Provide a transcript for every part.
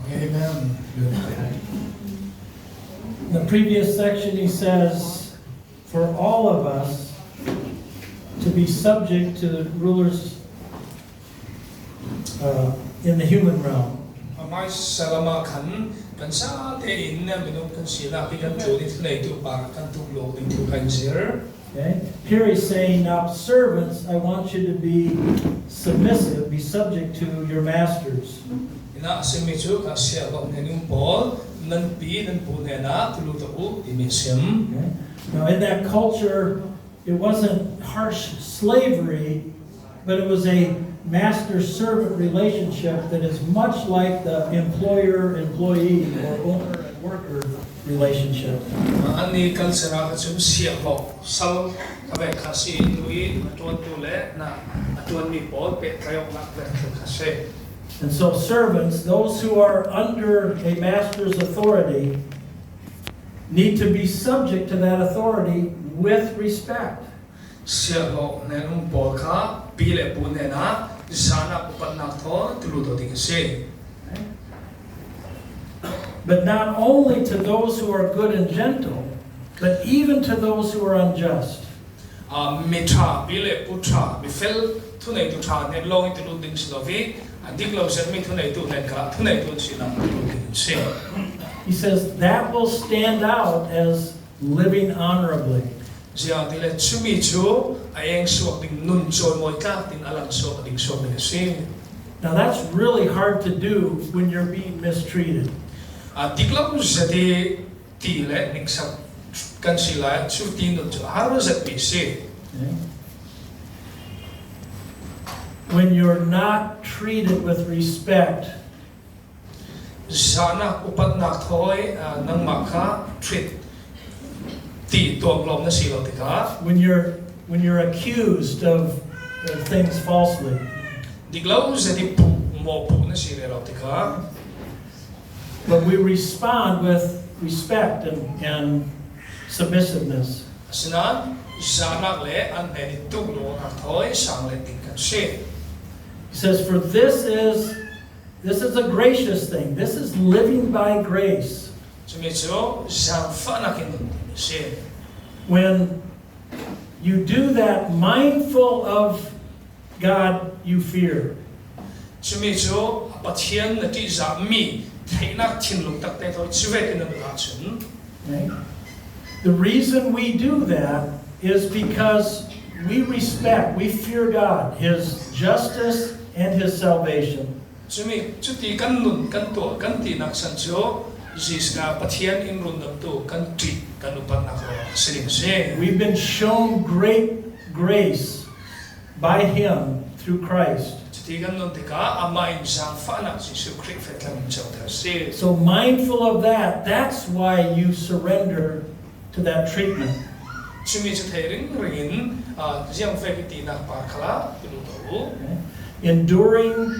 Amen. In the previous section, he says, for all of us to be subject to the rulers in the human realm. Okay? Here he's saying, now servants, I want you to be submissive, be subject to your masters. Okay? Now in that culture, it wasn't harsh slavery, but it was a master-servant relationship that is much like the employer-employee or owner and worker relationship. And so servants, those who are under a master's authority, need to be subject to that authority with respect. But not only to those who are good and gentle, but even to those who are unjust. He says that will stand out as living honorably. Now that's really hard to do when you're being mistreated. Okay? When you're not treated with respect, when you're accused of things falsely, but we respond with respect and submissiveness. He says, for this is a gracious thing. This is living by grace. When you do that mindful of God you fear. Okay? The reason we do that is because we respect, we fear God, His justice and His salvation. We've been shown great grace by Him through Christ. So mindful of that, that's why you surrender to that treatment. Okay. Enduring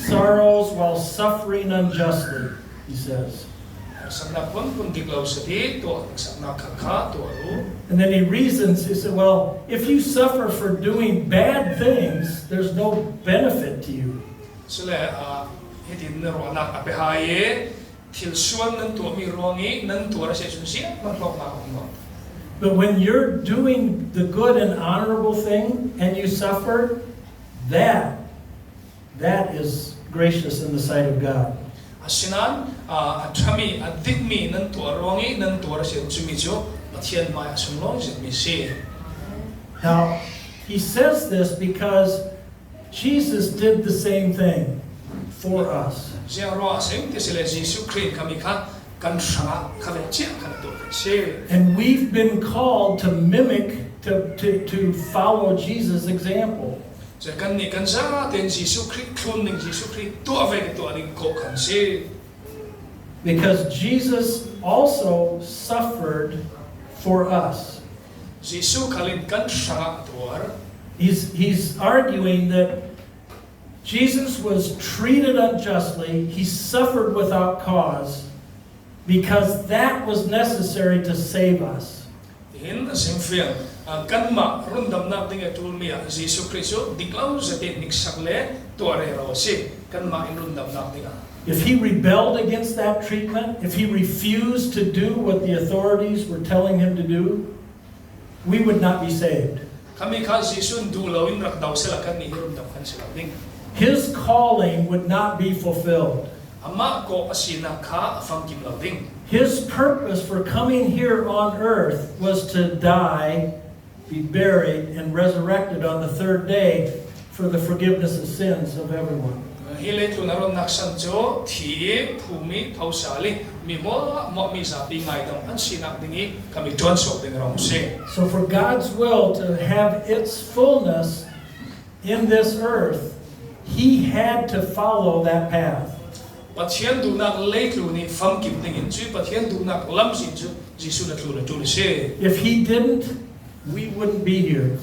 sorrows while suffering unjustly, he says. And then he reasons, he said, well, if you suffer for doing bad things, there's no benefit to you. But when you're doing the good and honorable thing and you suffer, that is gracious in the sight of God. Now, he says this because Jesus did the same thing for us. kan sanga khave chia kan to se And we've been called to mimic, to follow Jesus' example. je kan ni kan sa ten Jesus Christ khun ning Jesus Christ to ave to ning ko kan se Because Jesus also suffered for us. Jesus khalin kan sanga tuar He's arguing that Jesus was treated unjustly, he suffered without cause, because that was necessary to save us. in simfiel kan ma rundam na ding atul mi Jesus Christ diklau sa ten nik sakle to are ro se kan ma in rundam na ding If he rebelled against that treatment, if he refused to do what the authorities were telling him to do, we would not be saved. kami ka Jesus du lo in rak daw sila kan ni rundam kan sila ding His calling would not be fulfilled. ama ko asina ka afang kim lo ding His purpose for coming here on earth was to die, be buried, and resurrected on the third day for the forgiveness of sins of everyone. Hile tu naron naksan jo thi phumi thausali mi mo mi sa pi ngai dam an sinak dingi kami tuan sok ding rong se So for God's will to have its fullness in this earth, he had to follow that path. pathian du nak le tu ni fam kim ding in chu pathian du nak lam sin chu jisu na tu se If he didn't, we wouldn't be here.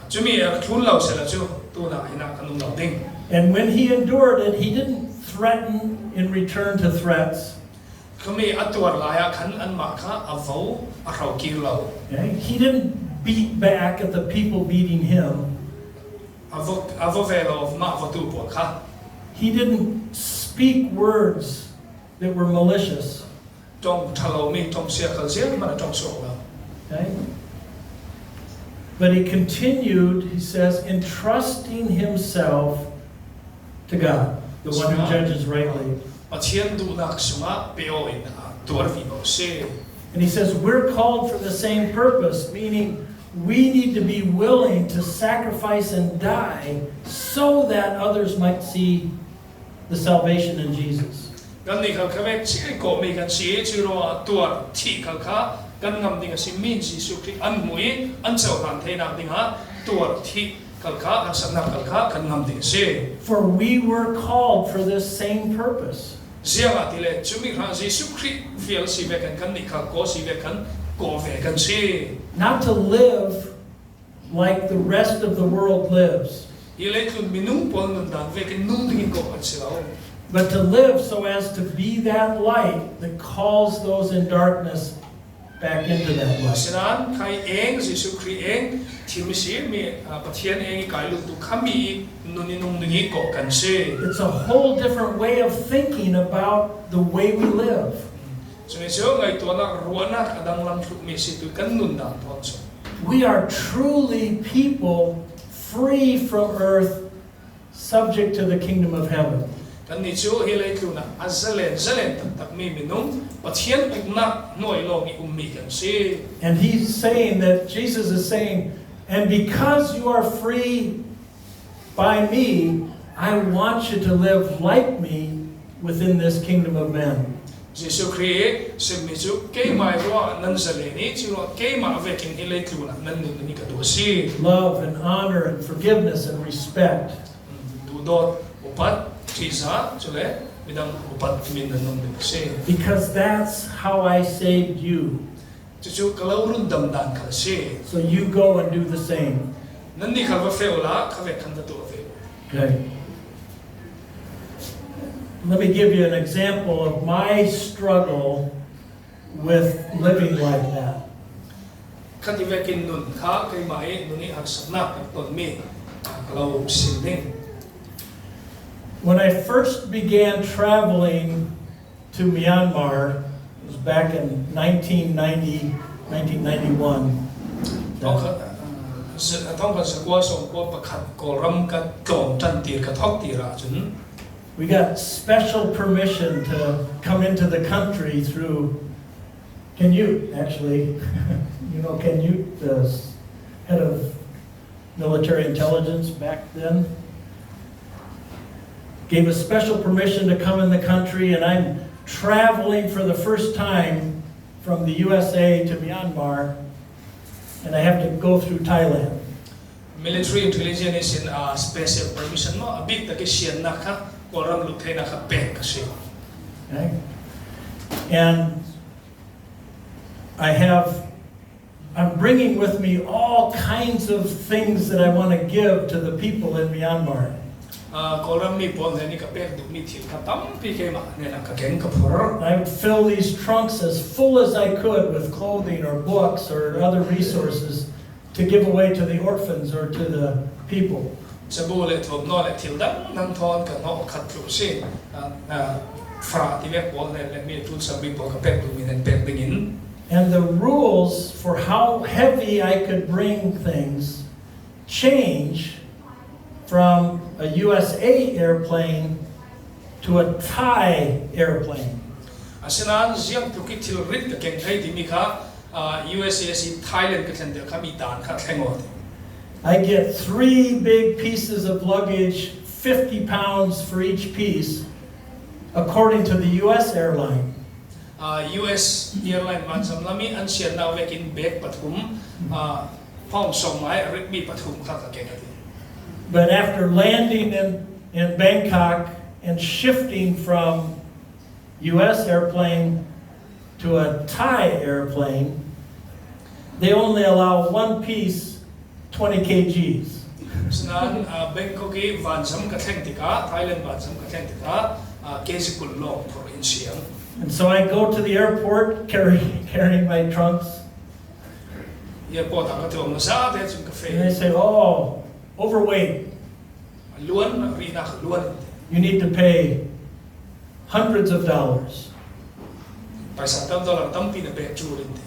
chu mi er thun lau se la chu tu na ina kanung lau ding And when he endured it, he didn't threaten in return to threats. kami atuar la ya khan an ma kha avau a rau ki lau Okay? He didn't beat back at the people beating him. avo velo of ma avo tu po kha He didn't speak words that were malicious. tong thalo mi tong sia khal sia ma tong sok lau Okay? But he continued, he says, entrusting himself to God, the one who judges rightly. pathian du nak sunga peo in tuar vi bo se And he says, we're called for the same purpose, meaning we need to be willing to sacrifice and die so that others might see the salvation in Jesus. kan ni khal khave chi ko mi kan si chi ro tuar thi khal kha kan ngam ding si min si su kri an mui an chau han the na ding ha tuar thi khal kha an san na khal kha kan ngam ding se For we were called for this same purpose. sia ga ti le chu mi ha Jesu Christ fiel si ve kan ni khal ko si ve kan ko ve kan si Not to live like the rest of the world lives, ile tu minung pon nun dan ve kan nung ding ko an si lao but to live so as to be that light that calls those in darkness back into that light. sinan kai eng Jesu Christ eng thi mi si mi pathian eng kai lu tu khami nuni nung ding ko kan si It's a whole different way of thinking about the way we live. so ni so ngai to na ruana kadang lam thu mi si tu kan nun dan thon so We are truly people free from earth, subject to the kingdom of heaven. kan ni chu hilai tu na azalen zalen tak mi minung pathian ukna noi lo ngi ummi kan si And he's saying that, Jesus is saying, and because you are free by me, I want you to live like me within this kingdom of men. Jesu Christ se mi chu ke mai ro nan zale ni chu ro ke ma ve king hilai tu na nan ni ka do si Love and honor and forgiveness and respect. du dot upat tisa chule bidang upat min nan nom si Because that's how I saved you. chu kalau run dam dan ka si So you go and do the same. nan ni kha va fe ola kha ve kan da to ve Okay. Let me give you an example of my struggle with living like that. kan ti ve kin nun kha kai mai nuni hak sakna ka ton mi kalau sin ding When I first began traveling to Myanmar, it was back in 1990, 1991. tong ka sa kwa song ko pakhat ko ram ka tlom tan tir ka thok tira chun We got special permission to come into the country through Kenyut, actually. You know Kenyut, the head of military intelligence back then, gave us special permission to come in the country, and I'm traveling for the first time from the USA to Myanmar, and I have to go through Thailand. Military intelligence is in special permission mo abit ta kisian na ka koram luthe na ka pe kasi. Okay? And I'm bringing with me all kinds of things that I want to give to the people in Myanmar. Koram mi pon ni ka pe du mi thil ka tam pi ke ma ne na ka ken ka phur. I would fill these trunks as full as I could with clothing or books or other resources to give away to the orphans or to the people. Sabu le thom no le thil dang nang thon ka no khat phu sin fra ti ve pon le mi tu sabi po ka pe du mi nen pe dingin. And the rules for how heavy I could bring things change from a USA airplane to a Thai airplane. Asinan siang tu ki thil rit ka ken thai di mi kha USS Thailand ka than de ka mi dan kha thengot. I get 3 big pieces of luggage, 50 pounds for each piece, according to the US airline. US airline man sam lami an sian na vekin bag pathum phong song mai rit mi pathum kha ka ken ati. But after landing in Bangkok and shifting from US airplane to a Thai airplane, they only allow 1 piece, 20 kgs. Sinan Bangkok ki van sam ka theng tika Thailand van sam ka theng tika kesi kul long for in siang. And so I go to the airport carrying my trunks, Airport ang ka tuam na sa te chung ka and they fe. say, "Oh, overweight. Luan ri na luan. You need to pay hundreds of dollars." Paisa tam dollar tam pi na pe chu rin te.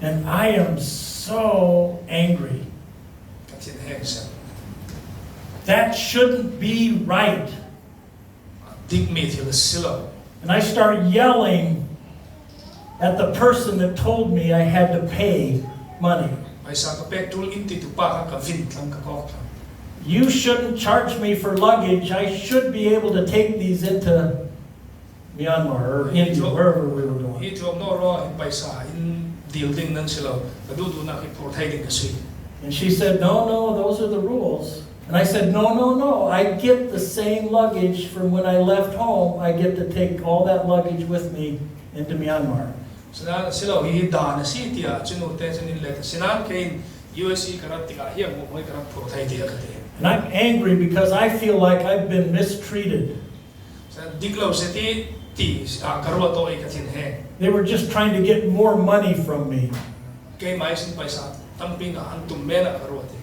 And I am so angry. Ka tin heng sa. That shouldn't be right. Dig me til silo. And I start yelling at the person that told me I had to pay money. Paisa ka pe tul inti tu pa ka vin lang ka kok. You shouldn't charge me for luggage. I should be able to take these into Myanmar or India, wherever we were going. He tuam no ro in paisa in deal ding nan silo. Ka du du na ki por thai ding ka si. And she said, no, those are the rules. And I said, no, I get the same luggage from when I left home. I get to take all that luggage with me into Myanmar. Sinan silo hi da na si tia chinu te chanin le sinan kein USC karat tika hiang mo moi karat por thai dia ka te. And I'm angry because I feel like I've been mistreated. Sa diglo se ti karwa to e ka tin he. They were just trying to get more money from me. Kay mai sin paisa tamping ka antum mena karwa te.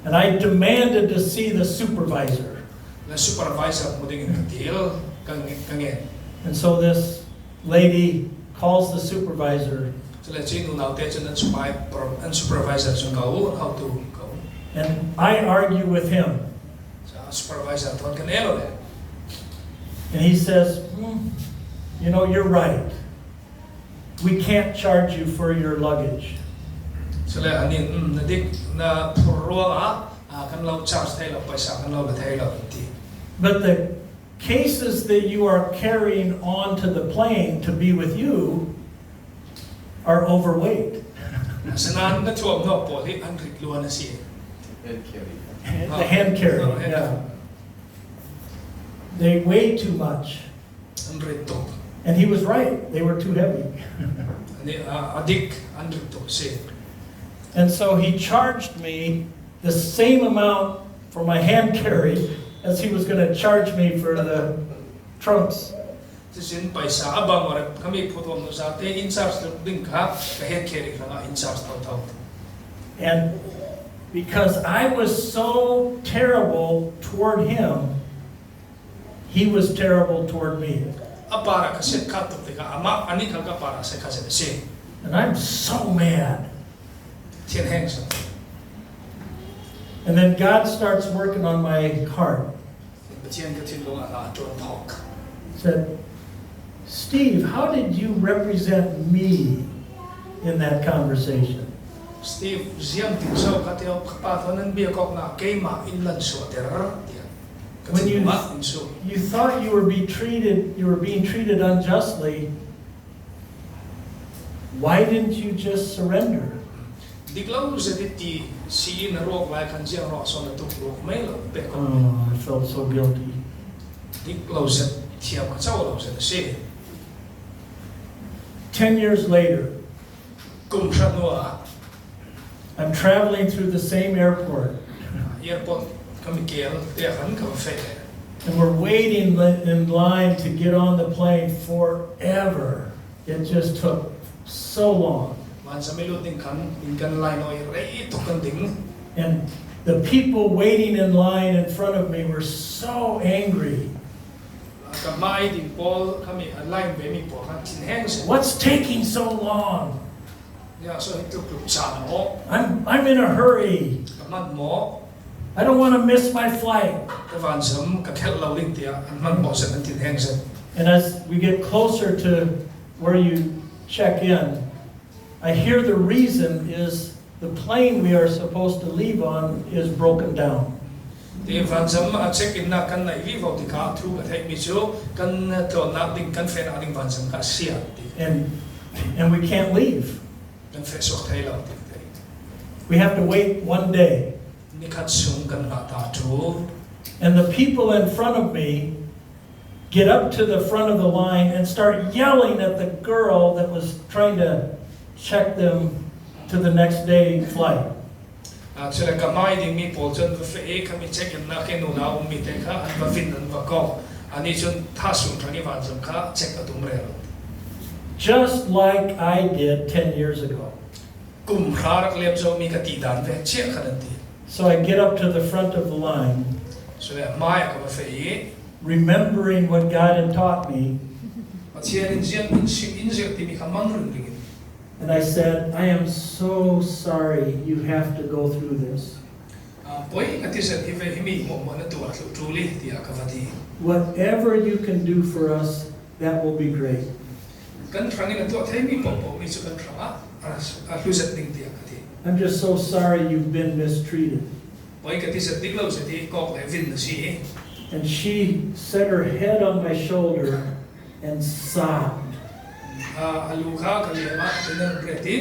And I demanded to see the supervisor. Na supervisor mo ding ka deal kangen. And so this lady calls the supervisor, Sila chinu na te chanan supervisor chung kau how to go. and I argue with him. Sa supervisor ton kanelo le. And he says, you're right. We can't charge you for your luggage. Sila anin na dik na purwa kan lau charge thai lau paisa kan lau la thai lau ti. But the cases that you are carrying onto the plane to be with you are overweight. Sanan na tuam no po li an rik luan na si. The hand carry, yeah. They weigh too much. An rik to. And he was right. They were too heavy. Ani adik an rik to si. And so he charged me the same amount for my hand carry as he was going to charge me for the trunks. Tisin paisa abang ora kami putom no sa te in charge ding ka head carry ka in charge tau. And because I was so terrible toward him, he was terrible toward me. Apara ka set ka to ka ama ani ka para sa ka si. And I'm so mad. Tien heng sa. And then God starts working on my heart. Tien ka tin lo na to talk. Said, Steve, how did you represent me in that conversation? Steve, ziang tin so ka teo pa to nan bi ko na kay ma in lan so ter dia. When you- ma insu You thought you were being treated unjustly. Why didn't you just surrender? diklau zati si na rok lai kan jiang ro so na tu rok mai lo pe ko Oh, I felt so guilty. diklau zat thiam ka chau lo zat se 10 years later, kum thra no I'm traveling through the same airport, airport kam kel te han ka fe and we're waiting in line to get on the plane forever. It just took so long. man sa melu ting kan line oi rei to kan ding And the people waiting in line in front of me were so angry. ka mai ding pol kami line be mi po kan tin heng se What's taking so long? ya so itu ku sa no I'm in a hurry. ka man mo I don't want to miss my flight. ka van sam ka khel lo ling tia an man mo sa kan tin heng se And as we get closer to where you check in, I hear the reason is the plane we are supposed to leave on is broken down. ti van sam a check in na kan nai vi vo ti ka thru ka thai mi chu kan to na ding kan fe na ding van sam ka sia ti And we can't leave. kan fe so thai lo ti We have to wait one day. ni khat sung kan na ta thu And the people in front of me get up to the front of the line and start yelling at the girl that was trying to check them to the next day flight. a chela ka mai ding mi pol chen fe e kami check in na ke no na um mi te kha an va vin an va ko ani chun tha sung thani van sam kha check ka tum re lo Just like I did 10 years ago. kum khar lem zo mi ka ti dan ve che khan ti So I get up to the front of the line, so le mai ka va fe e remembering what God had taught me, ma chen in jian in shi in je ti mi ka mang run ring and I said, I am so sorry you have to go through this. poi nga ti se ti ve hi mi mo mo na tu a tu tu li ti a ka va ti Whatever you can do for us, that will be great. kan thang in tu thai mi po po mi chu kan thang a lu zat ding ti a ka ti I'm just so sorry you've been mistreated. poi ka ti se ti lo se ti kok le vin na si And she set her head on my shoulder and sobbed. alu kha ka le ma tin na re ti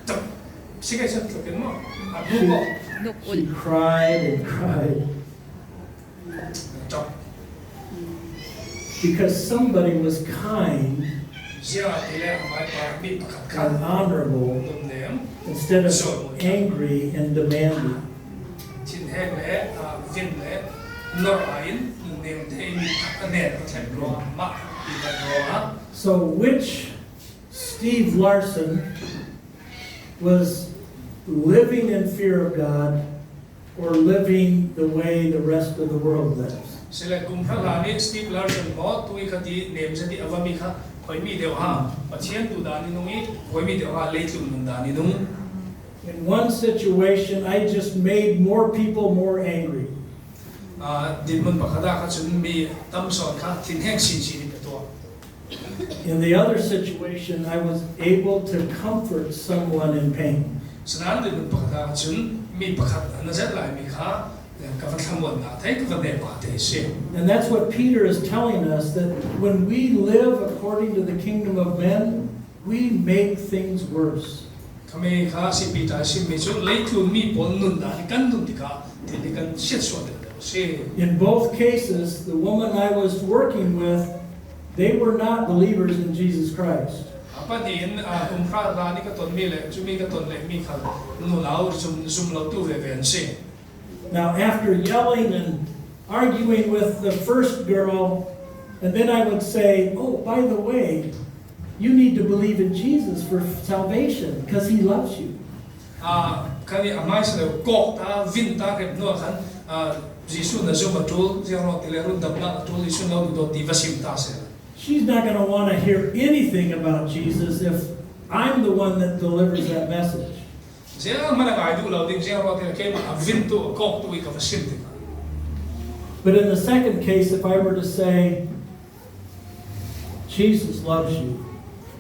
tak si ka sa tu ken mo a lu ko She cried and cried tak because somebody was kind sia ti le mai pa mi pakhat kha and honorable dum nem instead of angry and demanding. chin he le vin le nor ain nem te mi ka ne ka chen ro ma ti ka ro ha So which Steve Larson was living in fear of God or living the way the rest of the world lives? sila kum tha la ni Steve Larson mo tu i khati nem se ti avami kha khoi mi deu ha pathian tu da ni nungi khoi mi deu ha le tlum nun da ni nung In one situation, I just made more people more angry. din mun pakhada kha chun mi tam son kha thin hek sin sin ni to In the other situation, I was able to comfort someone in pain. sanan din mun pakhada kha chun mi pakhat na zat lai mi kha ka fa tham won na thai ka va ne pa te se And that's what Peter is telling us, that when we live according to the kingdom of men, we make things worse. kami kha si pi ta si mi chu lei thu mi pon nun da ni kan nun ti kha ti ni kan shit so de se In both cases, the woman I was working with, they were not believers in Jesus Christ. apa din kum kha la ni ka ton mi le chu mi ka ton le mi kha nu lau zum lo tu ve ven se Now, after yelling and arguing with the first girl, and then I would say, oh, by the way, you need to believe in Jesus for salvation because he loves you. kani amai se ko ta vin ta rep no khan jisu na zum atul jero ti le run dam na atul jisu no do ti vasim ta se She's not going to want to hear anything about Jesus if I'm the one that delivers that message. se mana ga du lo ding jero ti ke ma vin tu ko tu i ka vasim ti But in the second case, if I were to say, Jesus loves you,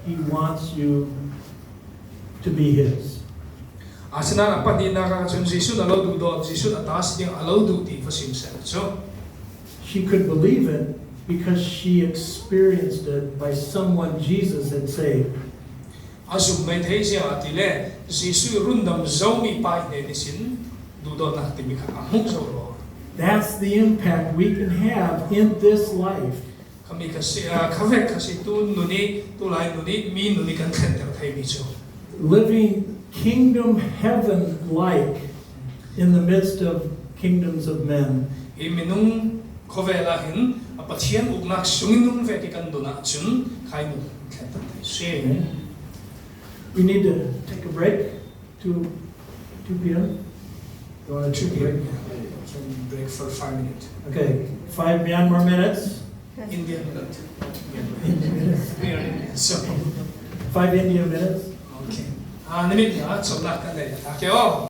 he wants you to be his. Asana pa di nakakachun Jisu na laudu do Jisu na taas ding alaudu di fasim sa so. She could believe it because she experienced it by someone Jesus had saved. Asu may thay siya atile Jisu rundam zomi pa ine nisin dudo na timika amuk so. That's the impact we can have in this life. Kami kasi kavek kasi tu nuni tulay nuni mi nuni kan kenter thay bicho. Living kingdom heaven-like in the midst of kingdoms of men. Iminung kovelahin apathian ugnak sunginung vetikan dona chun kainu kenter thay she. We need to take a break. 2 p.m. You want to take a break? Break for 5 minutes. Okay, 5 more minutes. Indian Indian minutes. we are Indian so 5 Indian minutes. okay. Nimit ya so nak kan dai. Okay oh.